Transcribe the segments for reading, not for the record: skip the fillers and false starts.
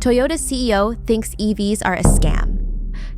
Toyota's CEO thinks EVs are a scam.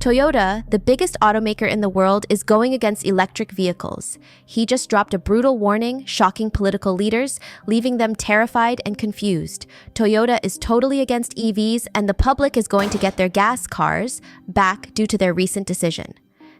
Toyota, the biggest automaker in the world, is going against electric vehicles. He just dropped a brutal warning, shocking political leaders, leaving them terrified and confused. Toyota is totally against EVs, and the public is going to get their gas cars back due to their recent decision.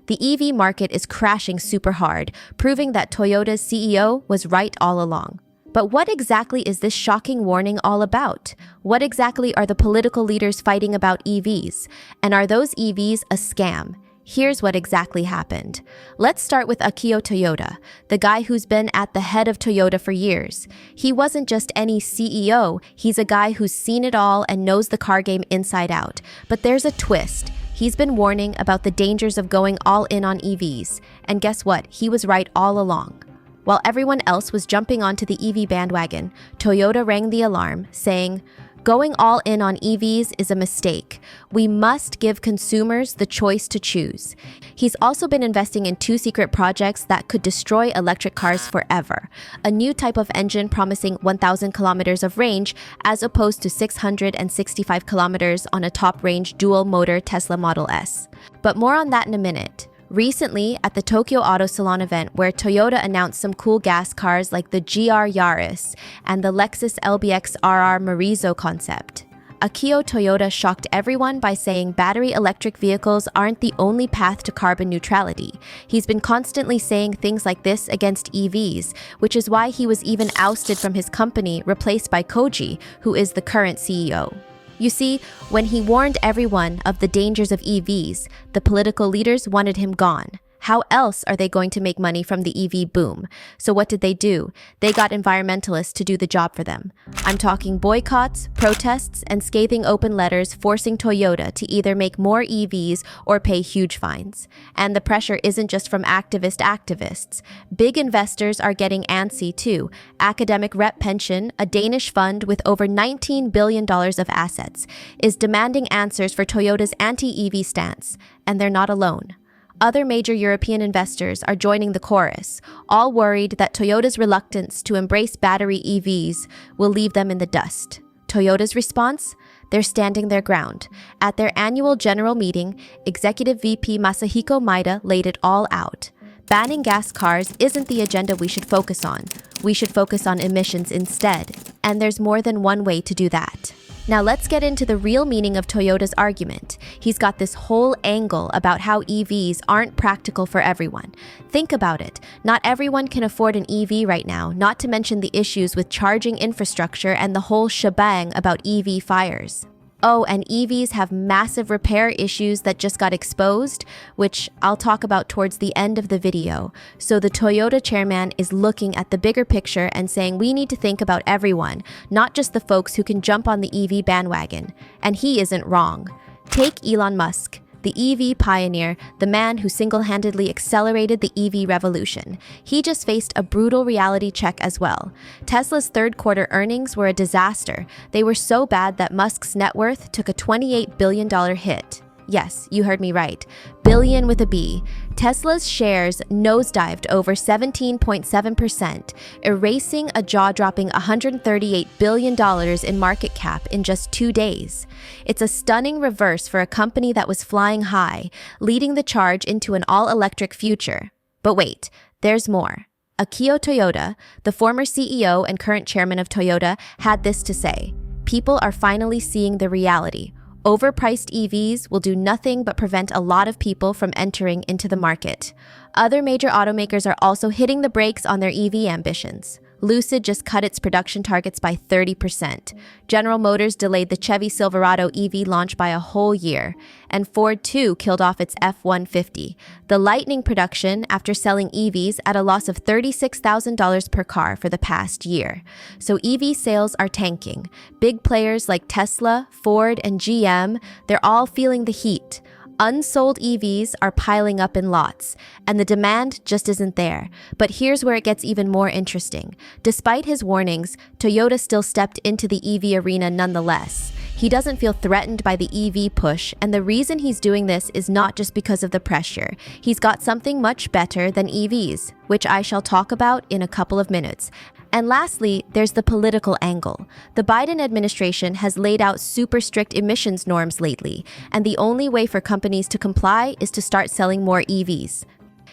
The EV market is crashing super hard, proving that Toyota's CEO was right all along. But what exactly is this shocking warning all about? What exactly are the political leaders fighting about EVs? And are those EVs a scam? Here's what exactly happened. Let's start with Akio Toyota, the guy who's been at the head of Toyota for years. He wasn't just any CEO, he's a guy who's seen it all and knows the car game inside out. But there's a twist. He's been warning about the dangers of going all in on EVs. And guess what? He was right all along. While everyone else was jumping onto the EV bandwagon, Toyota rang the alarm, saying, "Going all in on EVs is a mistake. We must give consumers the choice to choose." He's also been investing in 2 secret projects that could destroy electric cars forever. A new type of engine promising 1,000 kilometers of range as opposed to 665 kilometers on a top-range dual-motor Tesla Model S. But more on that in a minute. Recently, at the Tokyo Auto Salon event where Toyota announced some cool gas cars like the GR Yaris and the Lexus LBX RR Morizo concept, Akio Toyota shocked everyone by saying battery electric vehicles aren't the only path to carbon neutrality. He's been constantly saying things like this against EVs, which is why he was even ousted from his company, replaced by Koji, who is the current CEO. You see, when he warned everyone of the dangers of EVs, the political leaders wanted him gone. How else are they going to make money from the EV boom? So what did they do? They got environmentalists to do the job for them. I'm talking boycotts, protests, and scathing open letters forcing Toyota to either make more EVs or pay huge fines. And the pressure isn't just from activists. Big investors are getting antsy too. Academic Rep Pension, a Danish fund with over $19 billion of assets, is demanding answers for Toyota's anti-EV stance. And they're not alone. Other major European investors are joining the chorus, all worried that Toyota's reluctance to embrace battery EVs will leave them in the dust. Toyota's response? They're standing their ground. At their annual general meeting, Executive VP Masahiko Maeda laid it all out. Banning gas cars isn't the agenda we should focus on. We should focus on emissions instead. And there's more than one way to do that. Now let's get into the real meaning of Toyota's argument. He's got this whole angle about how EVs aren't practical for everyone. Think about it. Not everyone can afford an EV right now, not to mention the issues with charging infrastructure and the whole shebang about EV fires. Oh, and EVs have massive repair issues that just got exposed, which I'll talk about towards the end of the video. So the Toyota chairman is looking at the bigger picture and saying we need to think about everyone, not just the folks who can jump on the EV bandwagon. And he isn't wrong. Take Elon Musk, the EV pioneer, the man who single-handedly accelerated the EV revolution. He just faced a brutal reality check as well. Tesla's third-quarter earnings were a disaster. They were so bad that Musk's net worth took a $28 billion hit. Yes, you heard me right. Billion with a B. Tesla's shares nosedived over 17.7%, erasing a jaw-dropping $138 billion in market cap in just 2 days. It's a stunning reverse for a company that was flying high, leading the charge into an all-electric future. But wait, there's more. Akio Toyota, the former CEO and current chairman of Toyota, had this to say: "People are finally seeing the reality. Overpriced EVs will do nothing but prevent a lot of people from entering into the market." Other major automakers are also hitting the brakes on their EV ambitions. Lucid just cut its production targets by 30%. General Motors delayed the Chevy Silverado EV launch by a whole year. And Ford, too, killed off its F-150. The Lightning production after selling EVs at a loss of $36,000 per car for the past year. So EV sales are tanking. Big players like Tesla, Ford, and GM, they're all feeling the heat. Unsold EVs are piling up in lots, and the demand just isn't there. But here's where it gets even more interesting. Despite his warnings, Toyota still stepped into the EV arena nonetheless. He doesn't feel threatened by the EV push, and the reason he's doing this is not just because of the pressure. He's got something much better than EVs, which I shall talk about in a couple of minutes. And lastly, there's the political angle. The Biden administration has laid out super strict emissions norms lately, and the only way for companies to comply is to start selling more EVs.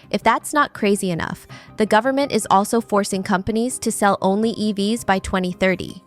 If that's not crazy enough, the government is also forcing companies to sell only EVs by 2030.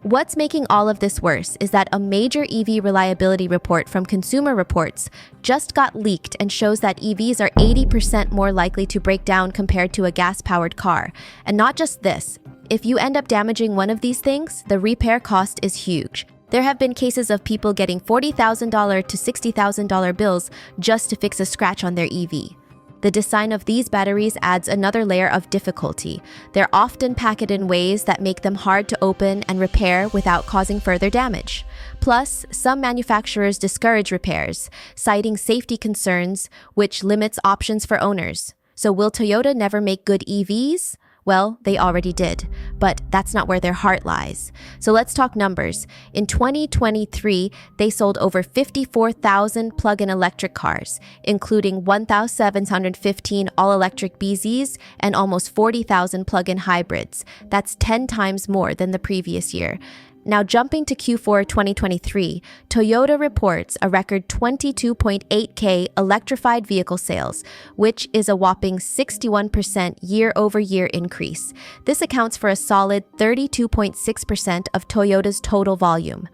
What's making all of this worse is that a major EV reliability report from Consumer Reports just got leaked and shows that EVs are 80% more likely to break down compared to a gas-powered car. And not just this, if you end up damaging one of these things, the repair cost is huge. There have been cases of people getting $40,000 to $60,000 bills just to fix a scratch on their EV. The design of these batteries adds another layer of difficulty. They're often packaged in ways that make them hard to open and repair without causing further damage. Plus, some manufacturers discourage repairs, citing safety concerns, which limits options for owners. So will Toyota never make good EVs? Well, they already did, but that's not where their heart lies. So let's talk numbers. In 2023, they sold over 54,000 plug-in electric cars, including 1,715 all-electric BZs and almost 40,000 plug-in hybrids. That's 10 times more than the previous year. Now jumping to Q4 2023, Toyota reports a record 22.8K electrified vehicle sales, which is a whopping 61% year-over-year increase. This accounts for a solid 32.6% of Toyota's total volume.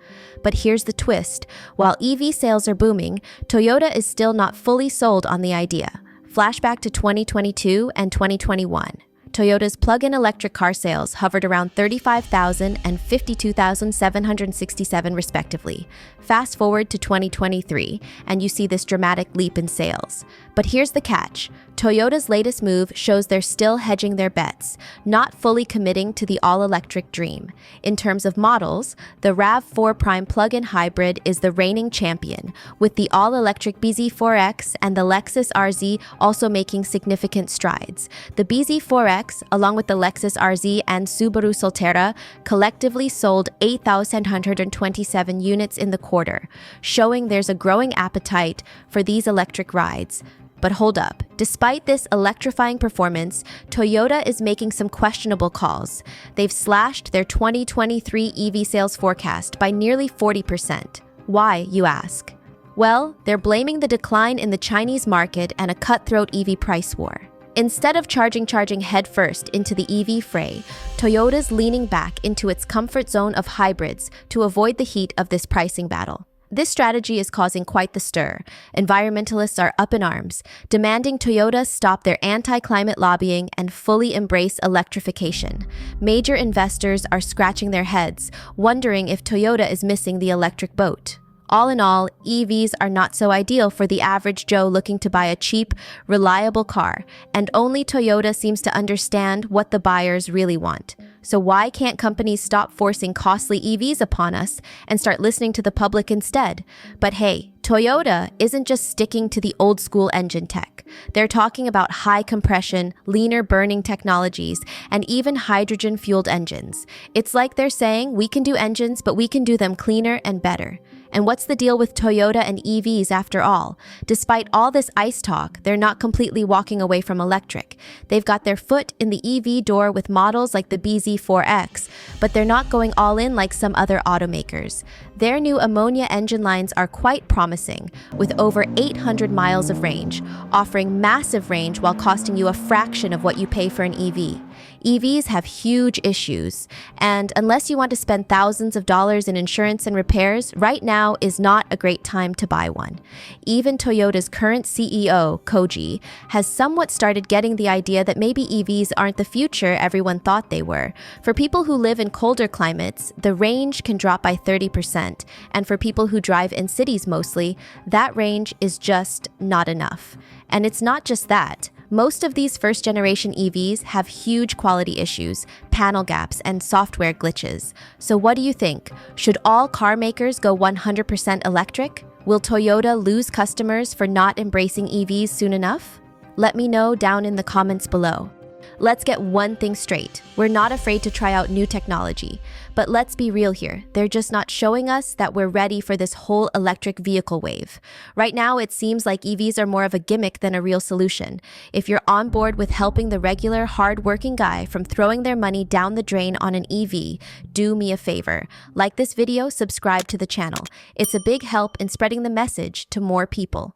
But here's the twist. While EV sales are booming, Toyota is still not fully sold on the idea. Flashback to 2022 and 2021. Toyota's plug-in electric car sales hovered around 35,000 and 52,767 respectively. Fast forward to 2023, and you see this dramatic leap in sales. But here's the catch. Toyota's latest move shows they're still hedging their bets, not fully committing to the all-electric dream. In terms of models, the RAV4 Prime plug-in hybrid is the reigning champion, with the all-electric BZ4X and the Lexus RZ also making significant strides. The BZ4X, along with the Lexus RZ and Subaru Solterra, collectively sold 8,127 units in the quarter, showing there's a growing appetite for these electric rides. But hold up, despite this electrifying performance, Toyota is making some questionable calls. They've slashed their 2023 EV sales forecast by nearly 40%. Why, you ask? Well, they're blaming the decline in the Chinese market and a cutthroat EV price war. Instead of charging headfirst into the EV fray, Toyota's leaning back into its comfort zone of hybrids to avoid the heat of this pricing battle. This strategy is causing quite the stir. Environmentalists are up in arms, demanding Toyota stop their anti-climate lobbying and fully embrace electrification. Major investors are scratching their heads, wondering if Toyota is missing the electric boat. All in all, EVs are not so ideal for the average Joe looking to buy a cheap, reliable car, and only Toyota seems to understand what the buyers really want. So why can't companies stop forcing costly EVs upon us and start listening to the public instead? But hey, Toyota isn't just sticking to the old school engine tech. They're talking about high compression, leaner burning technologies, and even hydrogen-fueled engines. It's like they're saying, we can do engines, but we can do them cleaner and better. And what's the deal with Toyota and EVs after all? Despite all this ICE talk, they're not completely walking away from electric. They've got their foot in the EV door with models like the BZ4X, but they're not going all in like some other automakers. Their new ammonia engine lines are quite promising, with over 800 miles of range, offering massive range while costing you a fraction of what you pay for an EV. EVs have huge issues, and unless you want to spend thousands of dollars in insurance and repairs, right now is not a great time to buy one. Even Toyota's current CEO, Koji, has somewhat started getting the idea that maybe EVs aren't the future everyone thought they were. For people who live in colder climates, the range can drop by 30%, and for people who drive in cities mostly, that range is just not enough. And it's not just that. Most of these first-generation EVs have huge quality issues, panel gaps, and software glitches. So what do you think? Should all car makers go 100% electric? Will Toyota lose customers for not embracing EVs soon enough? Let me know down in the comments below. Let's get one thing straight. We're not afraid to try out new technology. But let's be real here. They're just not showing us that we're ready for this whole electric vehicle wave. Right now, it seems like EVs are more of a gimmick than a real solution. If you're on board with helping the regular, hard-working guy from throwing their money down the drain on an EV, do me a favor. Like this video, subscribe to the channel. It's a big help in spreading the message to more people.